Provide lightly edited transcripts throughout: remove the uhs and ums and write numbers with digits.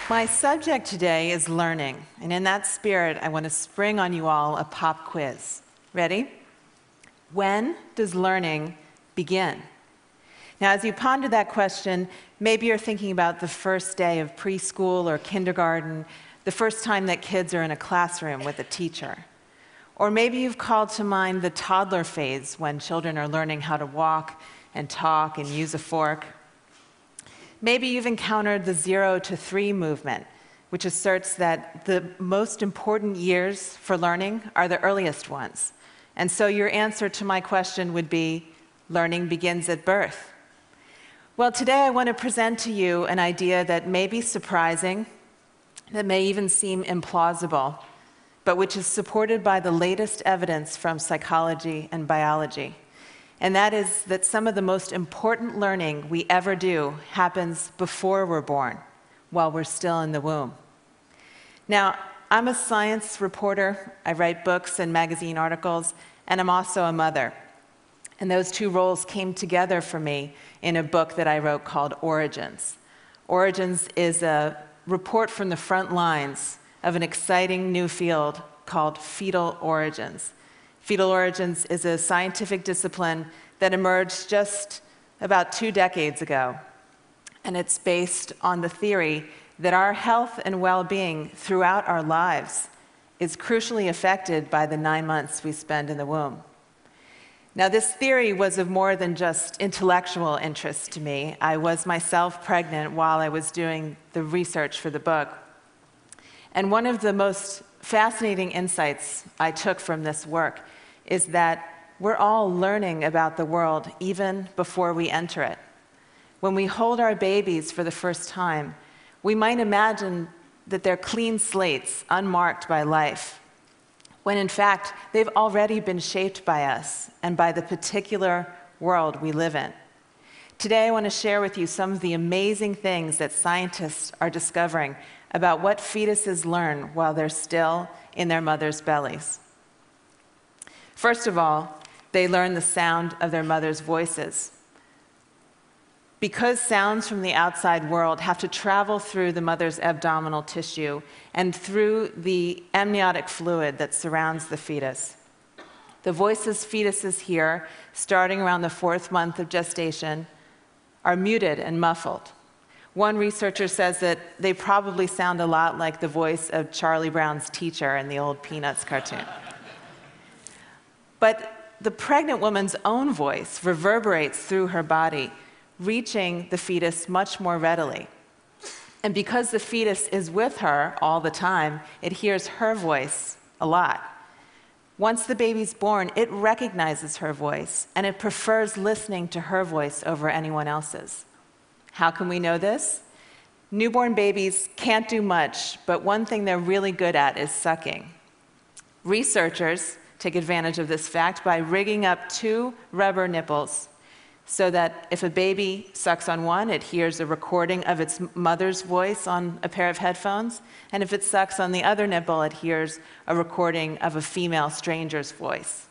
My subject today is learning, and in that spirit, I want to spring on you all a pop quiz. Ready? When does learning begin? Now, as you ponder that question, maybe you're thinking about the first day of preschool or kindergarten, the first time that kids are in a classroom with a teacher. Or maybe you've called to mind the toddler phase when children are learning how to walk and talk and use a fork. Maybe you've encountered the 0 to 3 movement, which asserts that the most important years for learning are the earliest ones. And so your answer to my question would be, learning begins at birth. Well, today I want to present to you an idea that may be surprising, that may even seem implausible, but which is supported by the latest evidence from psychology and biology. And that is that some of the most important learning we ever do happens before we're born, while we're still in the womb. Now, I'm a science reporter. I write books and magazine articles, and I'm also a mother. And those two roles came together for me in a book that I wrote called Origins. Origins is a report from the front lines of an exciting new field called fetal origins. Fetal origins is a scientific discipline that emerged just about 2 decades ago. And it's based on the theory that our health and well-being throughout our lives is crucially affected by the 9 months we spend in the womb. Now, this theory was of more than just intellectual interest to me. I was myself pregnant while I was doing the research for the book. And one of the most fascinating insights I took from this work is that we're all learning about the world even before we enter it. When we hold our babies for the first time, we might imagine that they're clean slates, unmarked by life, when in fact, they've already been shaped by us and by the particular world we live in. Today, I want to share with you some of the amazing things that scientists are discovering about what fetuses learn while they're still in their mother's bellies. First of all, they learn the sound of their mother's voices. Because sounds from the outside world have to travel through the mother's abdominal tissue and through the amniotic fluid that surrounds the fetus. The voices fetuses hear, starting around the 4th month of gestation, are muted and muffled. One researcher says that they probably sound a lot like the voice of Charlie Brown's teacher in the old Peanuts cartoon. But the pregnant woman's own voice reverberates through her body, reaching the fetus much more readily. And because the fetus is with her all the time, it hears her voice a lot. Once the baby's born, it recognizes her voice, and it prefers listening to her voice over anyone else's. How can we know this? Newborn babies can't do much, but one thing they're really good at is sucking. Researchers take advantage of this fact by rigging up 2 rubber nipples so that if a baby sucks on one, it hears a recording of its mother's voice on a pair of headphones, and if it sucks on the other nipple, it hears a recording of a female stranger's voice.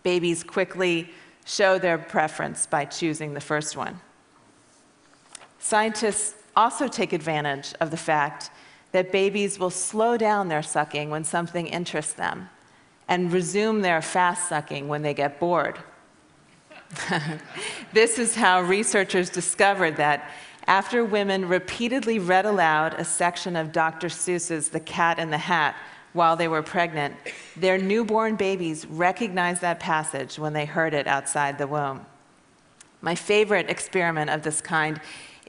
Babies quickly show their preference by choosing the first one. Scientists also take advantage of the fact that babies will slow down their sucking when something interests them, and resume their fast sucking when they get bored. This is how researchers discovered that after women repeatedly read aloud a section of Dr. Seuss's The Cat in the Hat while they were pregnant, their newborn babies recognized that passage when they heard it outside the womb. My favorite experiment of this kind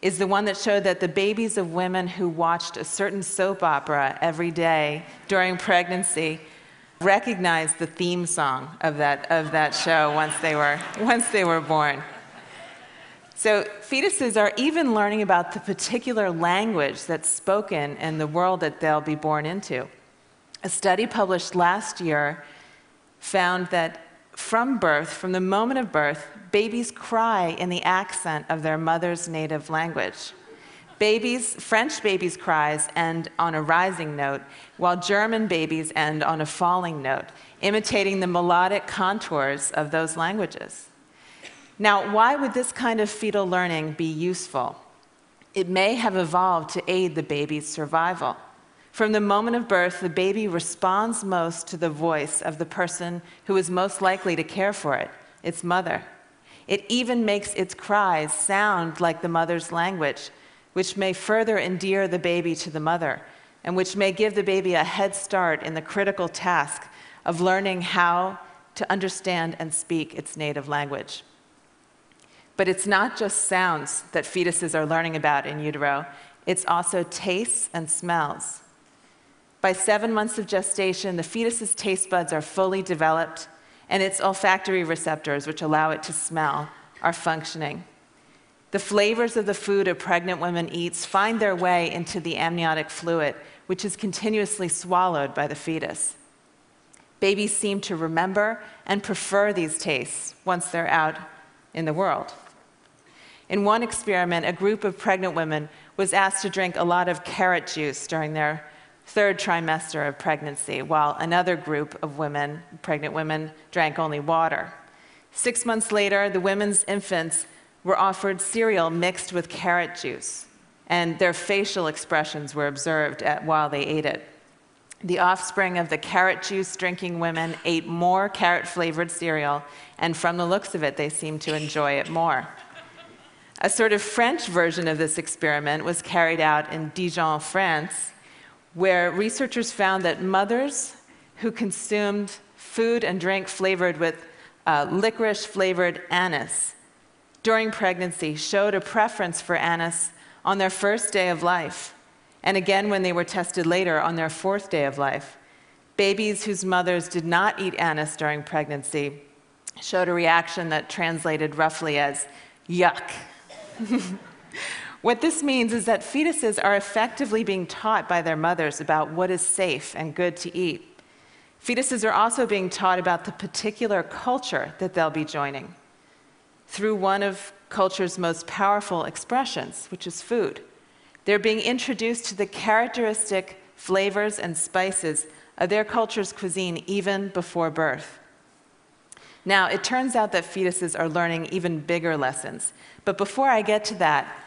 is the one that showed that the babies of women who watched a certain soap opera every day during pregnancy recognized the theme song of that show once they were born. So fetuses are even learning about the particular language that's spoken in the world that they'll be born into. A study published last year found that from birth, from the moment of birth, babies cry in the accent of their mother's native language. French babies' cries end on a rising note, while German babies end on a falling note, imitating the melodic contours of those languages. Now, why would this kind of fetal learning be useful? It may have evolved to aid the baby's survival. From the moment of birth, the baby responds most to the voice of the person who is most likely to care for it, its mother. It even makes its cries sound like the mother's language, which may further endear the baby to the mother, and which may give the baby a head start in the critical task of learning how to understand and speak its native language. But it's not just sounds that fetuses are learning about in utero, it's also tastes and smells. By 7 months of gestation, the fetus's taste buds are fully developed, and its olfactory receptors, which allow it to smell, are functioning. The flavors of the food a pregnant woman eats find their way into the amniotic fluid, which is continuously swallowed by the fetus. Babies seem to remember and prefer these tastes once they're out in the world. In one experiment, a group of pregnant women was asked to drink a lot of carrot juice during their 3rd trimester of pregnancy, while another group of pregnant women, drank only water. 6 months later, the women's infants were offered cereal mixed with carrot juice, and their facial expressions were observed while they ate it. The offspring of the carrot juice drinking women ate more carrot-flavored cereal, and from the looks of it, they seemed to enjoy it more. A sort of French version of this experiment was carried out in Dijon, France, where researchers found that mothers who consumed food and drink flavored with licorice-flavored anise during pregnancy showed a preference for anise on their 1st day of life, and again when they were tested later on their 4th day of life. Babies whose mothers did not eat anise during pregnancy showed a reaction that translated roughly as yuck. What this means is that fetuses are effectively being taught by their mothers about what is safe and good to eat. Fetuses are also being taught about the particular culture that they'll be joining through one of culture's most powerful expressions, which is food. They're being introduced to the characteristic flavors and spices of their culture's cuisine even before birth. Now, it turns out that fetuses are learning even bigger lessons. But before I get to that,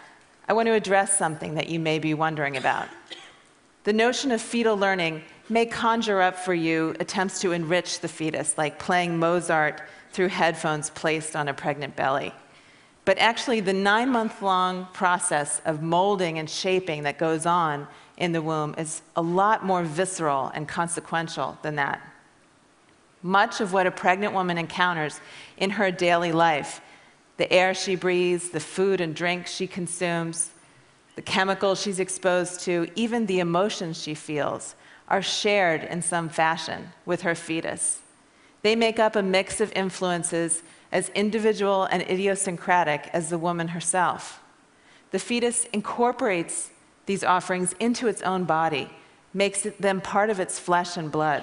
I want to address something that you may be wondering about. The notion of fetal learning may conjure up for you attempts to enrich the fetus, like playing Mozart through headphones placed on a pregnant belly. But actually, the 9-month-long process of molding and shaping that goes on in the womb is a lot more visceral and consequential than that. Much of what a pregnant woman encounters in her daily life, the air she breathes, the food and drink she consumes, the chemicals she's exposed to, even the emotions she feels, are shared in some fashion with her fetus. They make up a mix of influences as individual and idiosyncratic as the woman herself. The fetus incorporates these offerings into its own body, makes them part of its flesh and blood.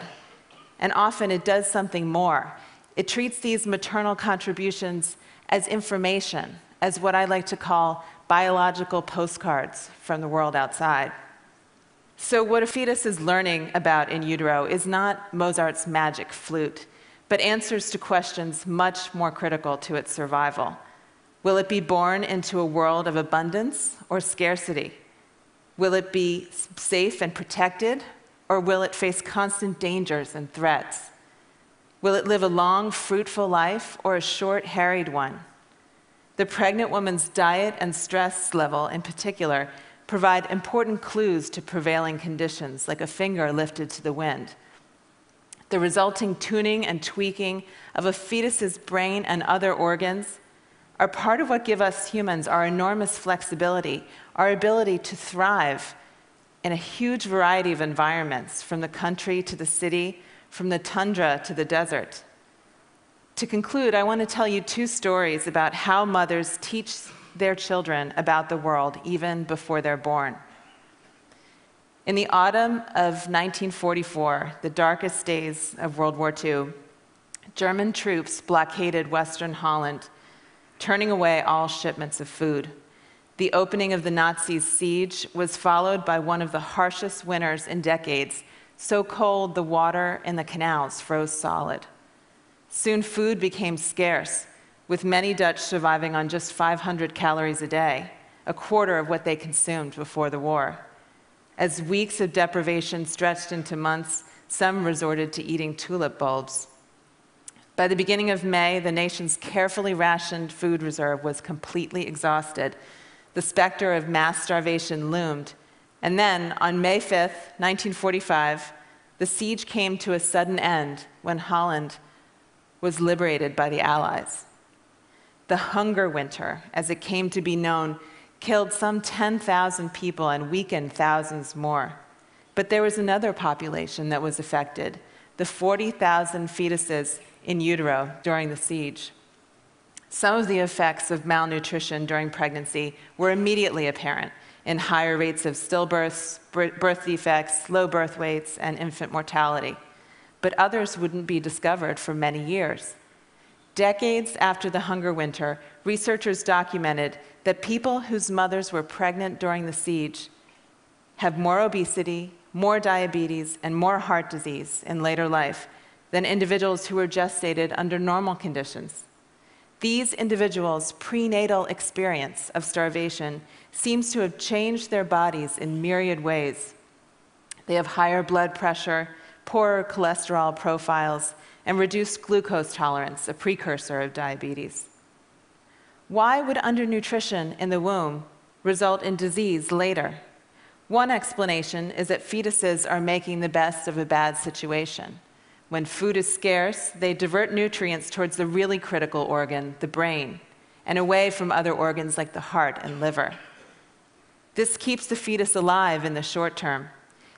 And often it does something more. It treats these maternal contributions as information, as what I like to call biological postcards from the world outside. So what a fetus is learning about in utero is not Mozart's magic flute, but answers to questions much more critical to its survival. Will it be born into a world of abundance or scarcity? Will it be safe and protected, or will it face constant dangers and threats? Will it live a long, fruitful life or a short, harried one? The pregnant woman's diet and stress level, in particular, provide important clues to prevailing conditions, like a finger lifted to the wind. The resulting tuning and tweaking of a fetus's brain and other organs are part of what give us humans our enormous flexibility, our ability to thrive in a huge variety of environments, from the country to the city, from the tundra to the desert. To conclude, I want to tell you 2 stories about how mothers teach their children about the world even before they're born. In the autumn of 1944, the darkest days of World War II, German troops blockaded Western Holland, turning away all shipments of food. The opening of the Nazis' siege was followed by one of the harshest winters in decades, so cold the water in the canals froze solid. Soon food became scarce, with many Dutch surviving on just 500 calories a day. a quarter of what they consumed before the war. As weeks of deprivation stretched into months, some resorted to eating tulip bulbs. By the beginning of May, the nation's carefully rationed food reserve was completely exhausted. The specter of mass starvation loomed. And then, on May 5th, 1945, the siege came to a sudden end when Holland was liberated by the Allies. The hunger winter, as it came to be known, killed some 10,000 people and weakened thousands more. But there was another population that was affected, the 40,000 fetuses in utero during the siege. Some of the effects of malnutrition during pregnancy were immediately apparent in higher rates of stillbirths, birth defects, low birth weights, and infant mortality. But others wouldn't be discovered for many years. Decades after the hunger winter, researchers documented that people whose mothers were pregnant during the siege have more obesity, more diabetes, and more heart disease in later life than individuals who were gestated under normal conditions. These individuals' prenatal experience of starvation seems to have changed their bodies in myriad ways. They have higher blood pressure, poorer cholesterol profiles, and reduced glucose tolerance, a precursor of diabetes. Why would undernutrition in the womb result in disease later? One explanation is that fetuses are making the best of a bad situation. When food is scarce, they divert nutrients towards the really critical organ, the brain, and away from other organs like the heart and liver. This keeps the fetus alive in the short term,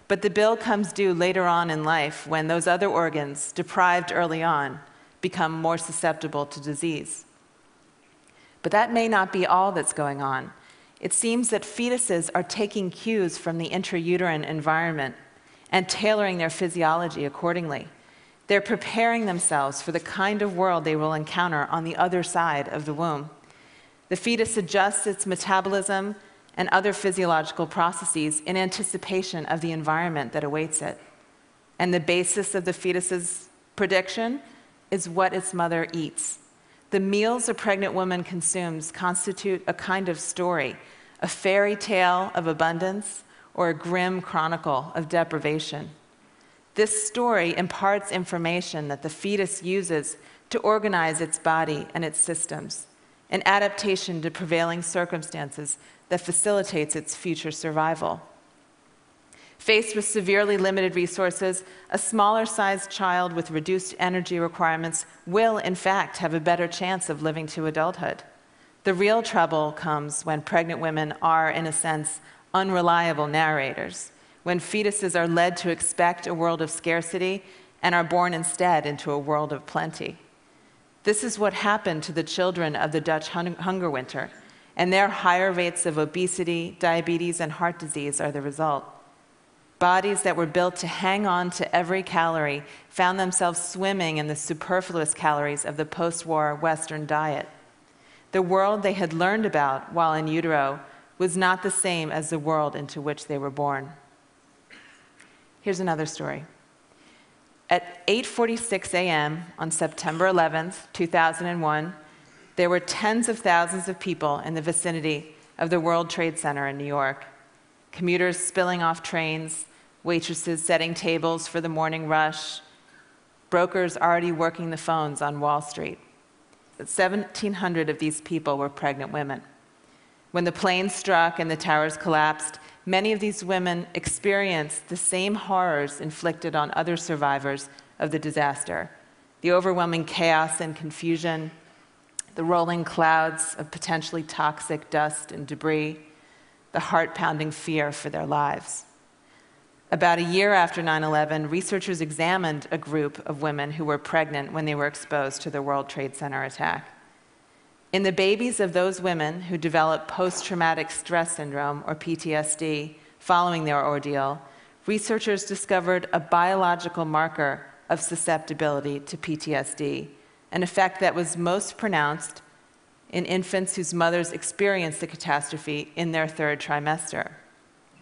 but the bill comes due later on in life when those other organs, deprived early on, become more susceptible to disease. But that may not be all that's going on. It seems that fetuses are taking cues from the intrauterine environment and tailoring their physiology accordingly. They're preparing themselves for the kind of world they will encounter on the other side of the womb. The fetus adjusts its metabolism and other physiological processes in anticipation of the environment that awaits it. And the basis of the fetus's prediction is what its mother eats. The meals a pregnant woman consumes constitute a kind of story, a fairy tale of abundance or a grim chronicle of deprivation. This story imparts information that the fetus uses to organize its body and its systems, an adaptation to prevailing circumstances that facilitates its future survival. Faced with severely limited resources, a smaller-sized child with reduced energy requirements will, in fact, have a better chance of living to adulthood. The real trouble comes when pregnant women are, in a sense, unreliable narrators, when fetuses are led to expect a world of scarcity and are born instead into a world of plenty. This is what happened to the children of the Dutch hunger winter, and their higher rates of obesity, diabetes, and heart disease are the result. Bodies that were built to hang on to every calorie found themselves swimming in the superfluous calories of the post-war Western diet. The world they had learned about while in utero was not the same as the world into which they were born. Here's another story. At 8:46 a.m. on September 11th, 2001, there were tens of thousands of people in the vicinity of the World Trade Center in New York. Commuters spilling off trains, waitresses setting tables for the morning rush, brokers already working the phones on Wall Street. 1,700 of these people were pregnant women. When the plane struck and the towers collapsed, many of these women experienced the same horrors inflicted on other survivors of the disaster: the overwhelming chaos and confusion, the rolling clouds of potentially toxic dust and debris, the heart-pounding fear for their lives. About a year after 9/11, researchers examined a group of women who were pregnant when they were exposed to the World Trade Center attack. In the babies of those women who developed post-traumatic stress syndrome, or PTSD, following their ordeal, researchers discovered a biological marker of susceptibility to PTSD, an effect that was most pronounced in infants whose mothers experienced the catastrophe in their third trimester.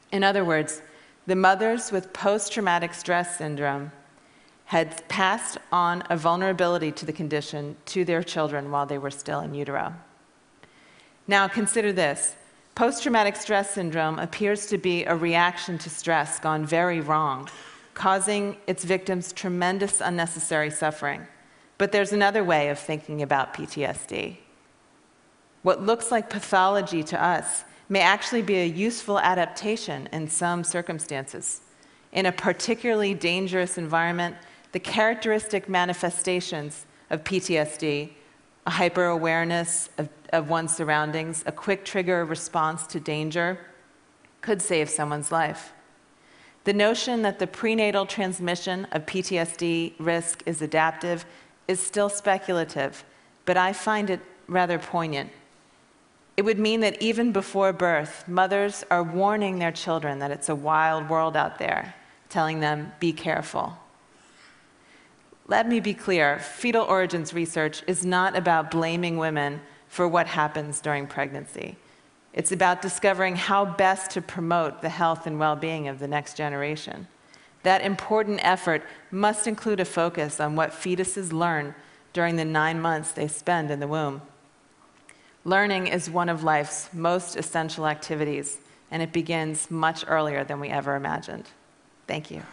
In other words, the mothers with post-traumatic stress syndrome had passed on a vulnerability to the condition to their children while they were still in utero. Now consider this. Post-traumatic stress syndrome appears to be a reaction to stress gone very wrong, causing its victims tremendous unnecessary suffering. But there's another way of thinking about PTSD. What looks like pathology to us may actually be a useful adaptation in some circumstances. In a particularly dangerous environment, the characteristic manifestations of PTSD, a hyper-awareness of one's surroundings, a quick trigger response to danger, could save someone's life. The notion that the prenatal transmission of PTSD risk is adaptive is still speculative, but I find it rather poignant. It would mean that even before birth, mothers are warning their children that it's a wild world out there, telling them, be careful. Let me be clear, fetal origins research is not about blaming women for what happens during pregnancy. It's about discovering how best to promote the health and well-being of the next generation. That important effort must include a focus on what fetuses learn during the 9 months they spend in the womb. Learning is one of life's most essential activities, and it begins much earlier than we ever imagined. Thank you.